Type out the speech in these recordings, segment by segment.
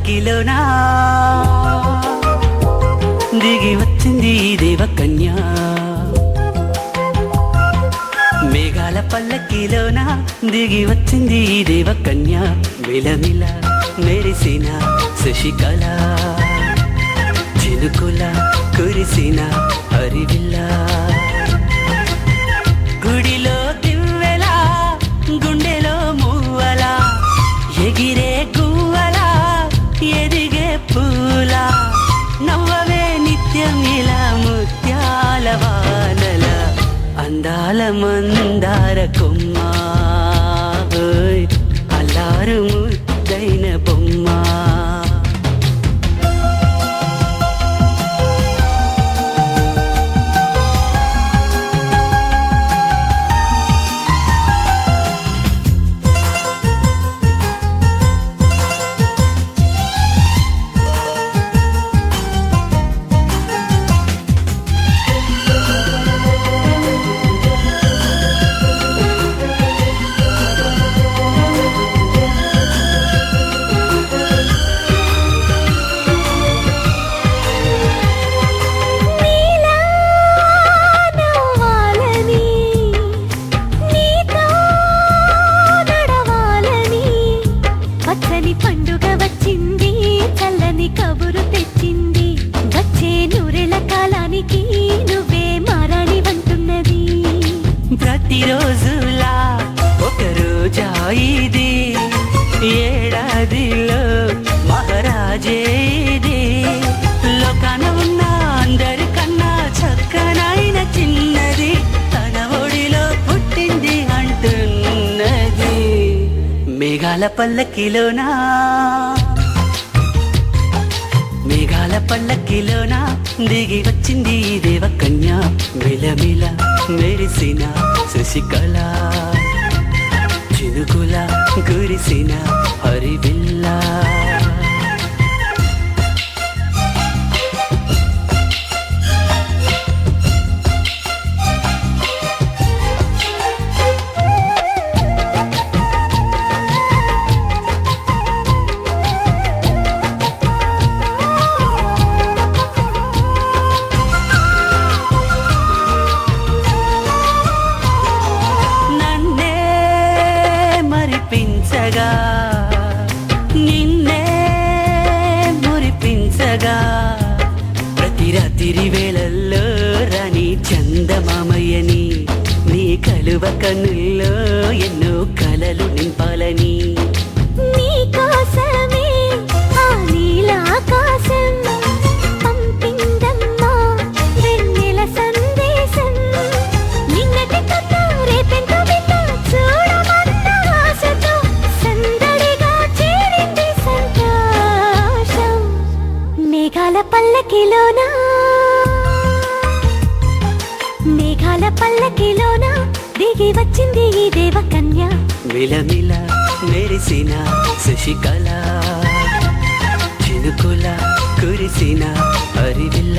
పల్లకిలోనా దిగి వచ్చింది దేవకన్య. మేఘాల పల్లకిలోనా దిగి వచ్చింది దేవకన్య. మిలమిల మెరిసిన శశికళ చినుకుల కురిసిన హరివిల్ల. గుడిలో దివ్వెలా గుండెలో మువ్వలా ఎగిరే గువ్వలా ఎదిగే పూల. నవ్వవే నిత్యం ఇలా ముత్యాల వానల అందాల మందార కొమ్మ. అల్లారు ముద్దైన బొమ్మ. పండుగ వచ్చింది చల్లని కబురు తెచ్చింది. వచ్చే నూరెల కాలానికి నువ్వే మారాణి వంటున్నది. ప్రతిరోజులా ఒక రోజా ఇది ఏడాదిలో మహారాజేది. లోకాన ఉన్న అందరికన్నా చక్కనైన చిన్నది తన ఒడిలో పుట్టింది అంటున్నది. మేఘాల పల్లకిలోనా మేఘాల పల్లకిలోనా దిగి వచ్చింది దేవకన్య. మిలమిల మెరిసిన శశికళ చినుకుల కురిసిన హరివిల్ల. నిన్నే మురిపించగా ప్రతి రాత్రి వేళల్లో రాణి చందమామయ్యని నీ కలువ కన్నుల్లో ఎన్నో కలలు నింపాలని. నీ కోసమే ఆ నీలాకాశం పంపిందమ్మా వెన్నెల సందేశం. నిన్నటి కథ రేపెంతో బిడ్డ చూడమన్న ఆశతో సందడిగా చేరింది సంతోషం. మేఘాల పల్లకిలోనా మేఘాల పల్లకిలోనా దిగి వచ్చింది ఈ దేవకన్య. మిలమిల మెరిసిన శశికళ చినుకుల కురిసిన హరివిల్ల.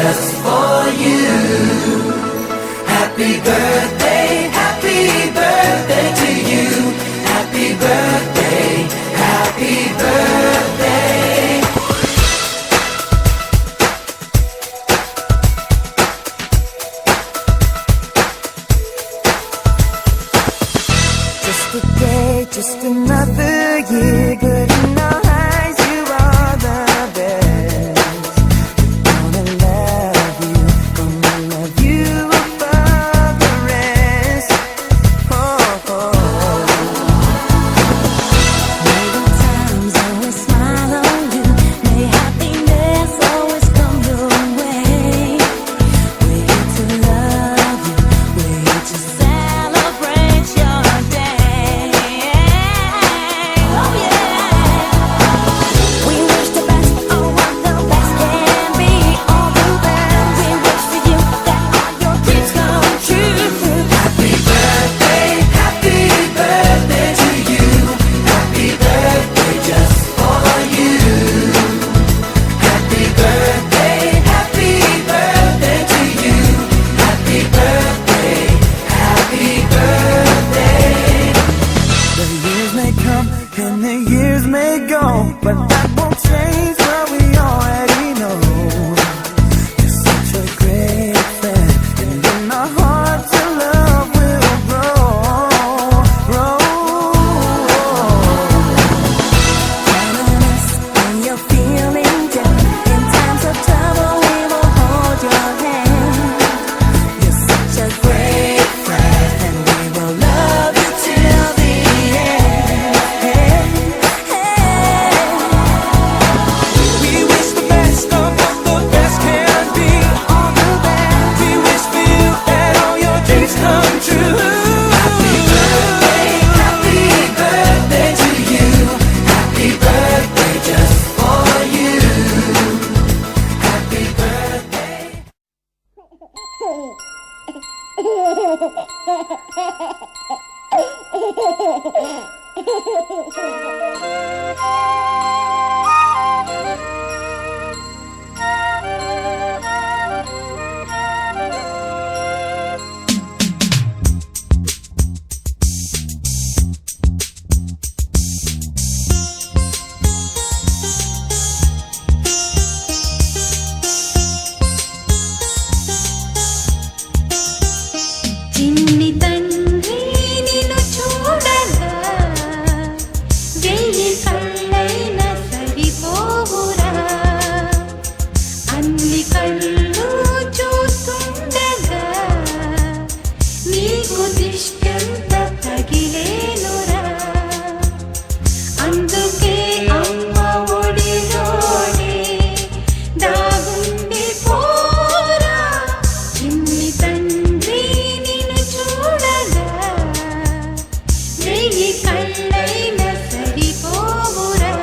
just for you. Happy birthday, happy birthday to you. Happy birthday, happy birthday. Just a day, just another year, good in our eyes, you are the best. Gonna love you above the rest. Oh, oh. May the times always smile on you, may happiness always come your way. We're here to love you, we're here to celebrate your day. Oh yeah. We wish the best on what the best can be. All the best. We wish for you that all your dreams come true. Happy birthday to you. Happy birthday just for you. Happy birthday to you. Happy birthday, happy birthday. The years may come and the years may go, but that won't change what we already know. You're such a great friend, and in our hearts your love will grow. Count on us when you're feeling down. In times of trouble, we will hold your hand. You're such a great friend, and we will love you till the end. We wish the best of what the best can be. All the best. We wish for you that all your dreams come true. Happy birthday to you. Happy birthday just for you. Happy birthday. చిన్ని తండ్రి నిన్ను చూడగా వెయ్యి కళ్ళైన సరిపోవురా అన్ని కళ్ళు చూస్తుండగా నీకు దిష్టంత తగిలేనురా అందుకే అమ్మ ఒడిలోనే దాగుండి పోరా చిన్ని తండ్రి నిన్ను చూడగా వెయ్యి కళ్ళైన సరిపోవురా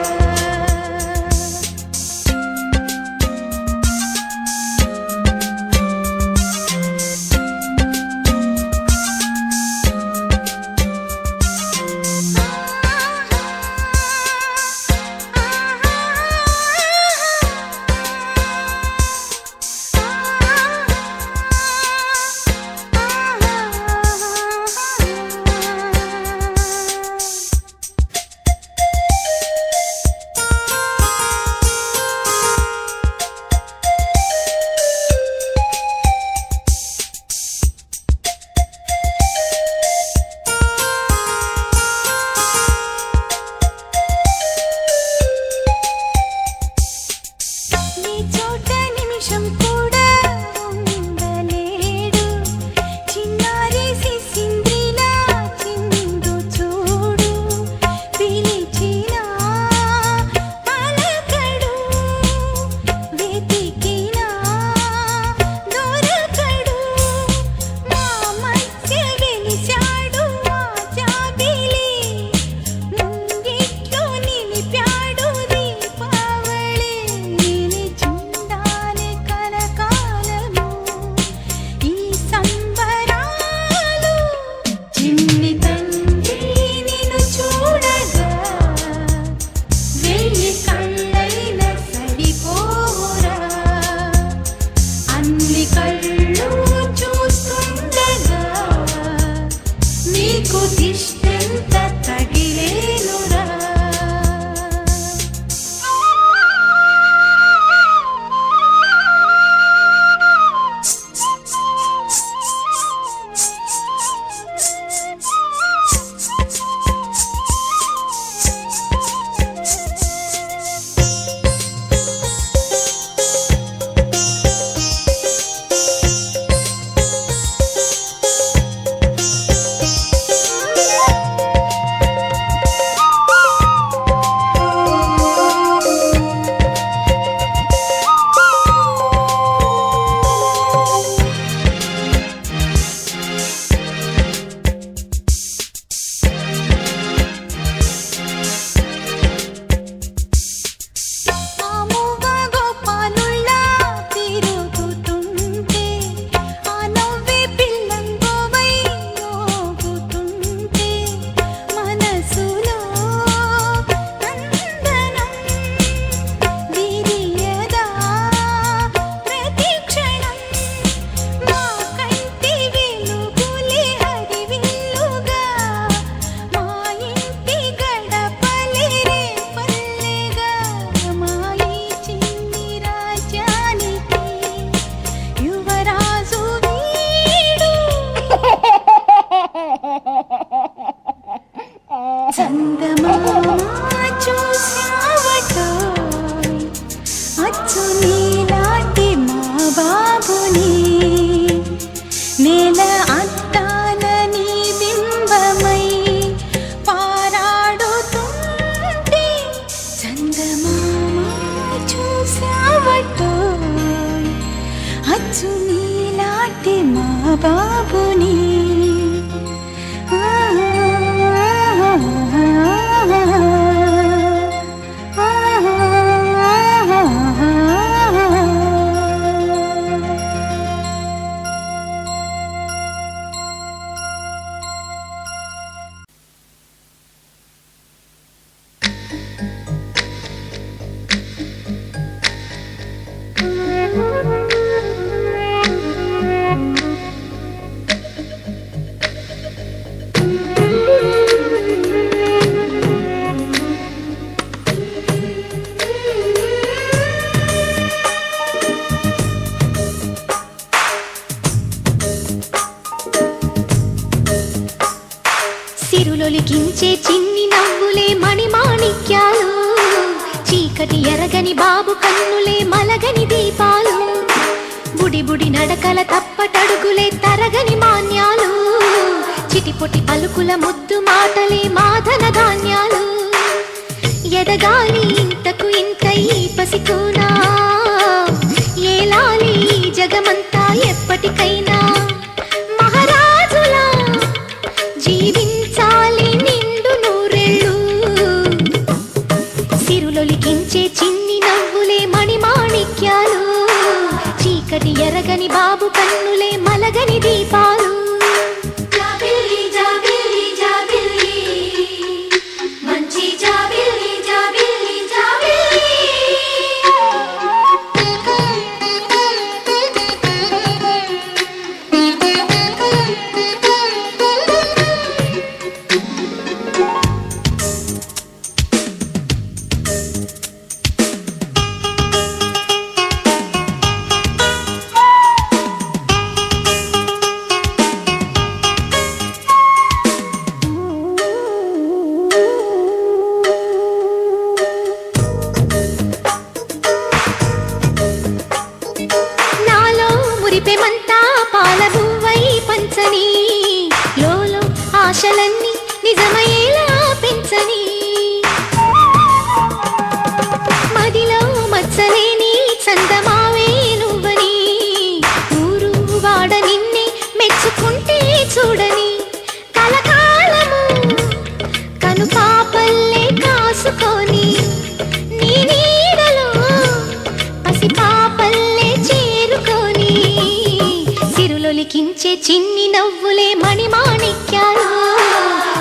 బాబుని సిరులొలికించే చిన్ని నవ్వులే మణిమాణిక్యాలు, చీకటి ఎరగని బాబు కన్నులే మలగని దీపాలు, బుడి బుడి నడకల తప్పటడుగులే తరగని మాన్యాలు, చిటిపొటి పలుకుల ముద్దు మాటలే మాధన ధాన్యాలు, ఎదగాలి ఇంతకు ఇంత ఈ పసికోనా, ఏలాలి ఈ జగమంతా ఎప్పటికైనా, మహారాజులా జీవించాలి నిండు నూరెళ్ళు, సిరులొలికించే చిన్ని నవ్వులే మణిమాణిక్యాలు, చీకటి ఎరగని బాబు కన్నులే మలగని దీపాలు. జాబిల్లి జాబిల్లి జాబిల్లి మంచి జాబిల్లి జాబిల్లి జాబిల్లి. నాలో మురిపెమంతా పాలబువ్వై పంచని, లోలో ఆశలన్నీ నిజమయ్యేలా పెంచని, మదిలో మచ్చలేని చందమావే నువ్వని, ఊరు వాడ నిన్నే మెచ్చుకుంటే చూడని, కలకాలము కను పాపల్లే కాసుకొని, నీ నీడలో పసి పాపల్లే చేరుకొని, సిరులొలికించే చిన్ని నవ్వులే మణిమాణిక్యాలు,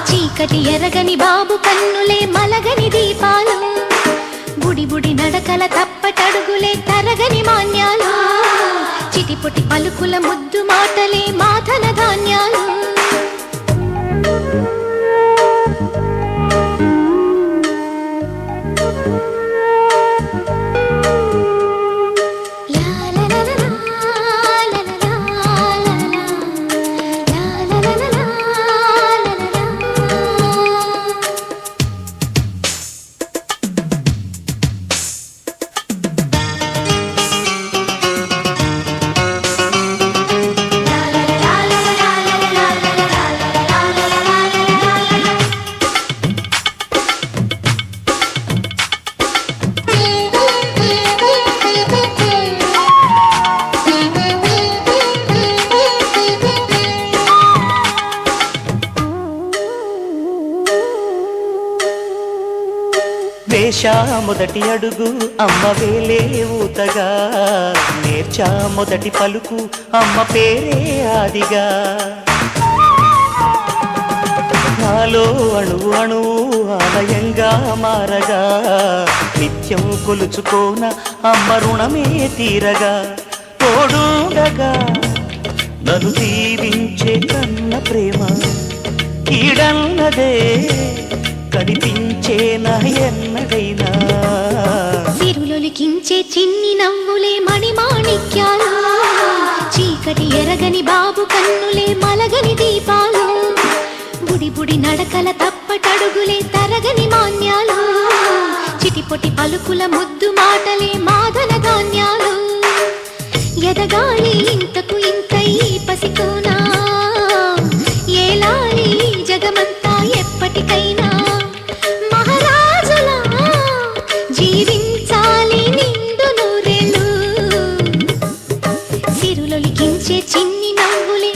చీకటి ఎరగని బాబు కన్నులే మలగని దీపాలు, బుడి బుడి నడకల తప్పటడుగులే తరగని మాన్యాలు, చిటిపొటి పలుకుల ముద్దు మాటలే మాధన ధాన్యాలు. వేశా మొదటి అడుగు అమ్మ వేలే ఊతగా, నేర్చా మొదటి పలుకు అమ్మ పేరే ఆదిగా, నాలో అణువు అణువు ఆలయంగా మారగా, నిత్యం కొలుచుకోన అమ్మ రుణమే తీరగా, తోడుండగా నన్ను దీవించే కన్న ప్రేమ కీడన్నదే కనిపించేనా ఎన్నడైనా, సిరులొలికించే చిన్ని నవ్వులే మణిమాణిక్యాలు, చీకటి ఎరగని బాబు కన్నులే మలగని దీపాలు, బుడి బుడి నడకల తప్పటడుగులే తరగని మాన్యాలు, చిటిపొటి పలుకుల ముద్దు మాటలే మాధన ధాన్యాలు, ఎదగాలి ఇంతకు ఇంత ఈ పసికోనా, ఏలాలి జగమంతా ఎప్పటికైనా, మహారాజులా జీవించాలి నిండు నూరెళ్ళు, సిరులొలికించే చిన్ని నవ్వులే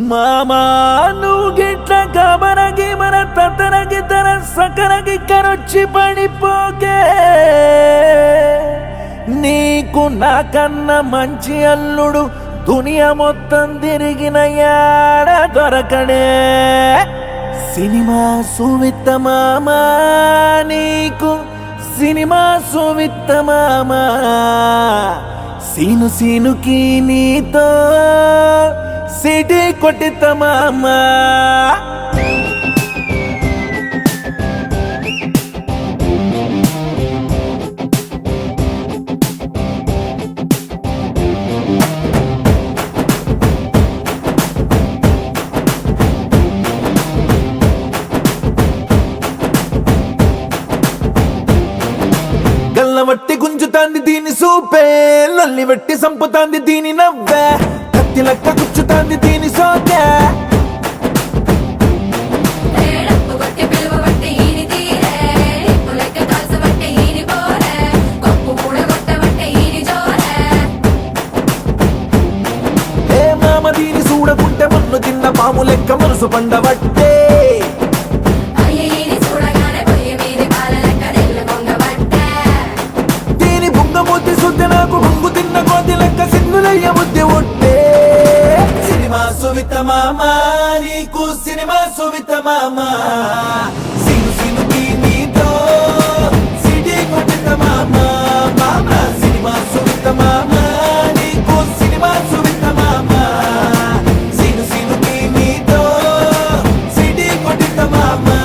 మామా నువ్వు గిట్ల కబరగి మన తతరగి తన సకరగి కరొచ్చి పడిపోకే నీకు నాకన్నా మంచి అల్లుడు దునియా మొత్తం తిరిగిన యాడ దొరకడే సినిమా సువిత్త మామా నీకు సినిమా సువిత్త మామా సీను సీనుకి నీతో సిటీ కొట్టిత మామా గల్లవట్టి గుంజుతాంది దీని సూపే లల్లి వెట్టి సంపుతాంది దీని నవ్వే కత్తి లెక్క గుచ్చుతాంది దీని సోకే ఏ మామ దీని చూడకుంటే మన్ను తిన్న పాము లెక్క మనసు పండబట్టే నాకు బొంగు తిన్న కోతి లెక్క సింగులయ్య బుద్ధి ఒట్టే సినిమా సువిత మామా నీకు సినిమా సువిత మామా సిను సినుకి నీతో సిటీ కొట్టిత మామా మామా సినిమా సువిత మామా నీకు సినిమా సువిత మామా సిను సినుకి నీతో సిటీ కొట్టిత మామా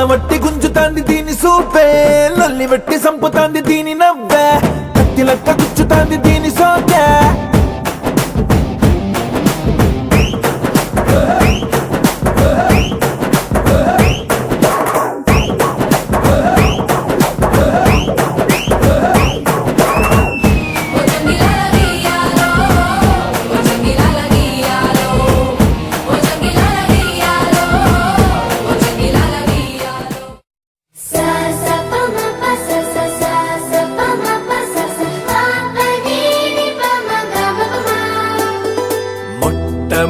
వట్టి గుంజుతాంది దీని సూపే లల్లి వెట్టి సంపుతాంది దీని నవ్వే కత్తి లెక్క గుచ్చుతాంది దీని సోకే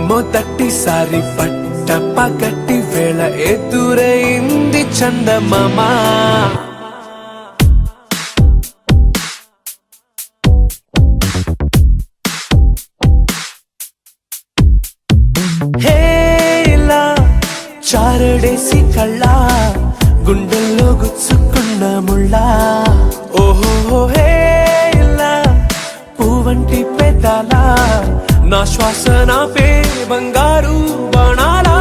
మొదటిసారి పట్ట పగటి వేళ ఎదురైంది చందమామా హేలా చారడేసి కళ్ళ గుండెల్లో గుచ్చుకున్న ముళ్ళా ఓహో హేలా పువ్వంటి పెదాలా నా శ్వాస నా పే బంగారు బాణాలా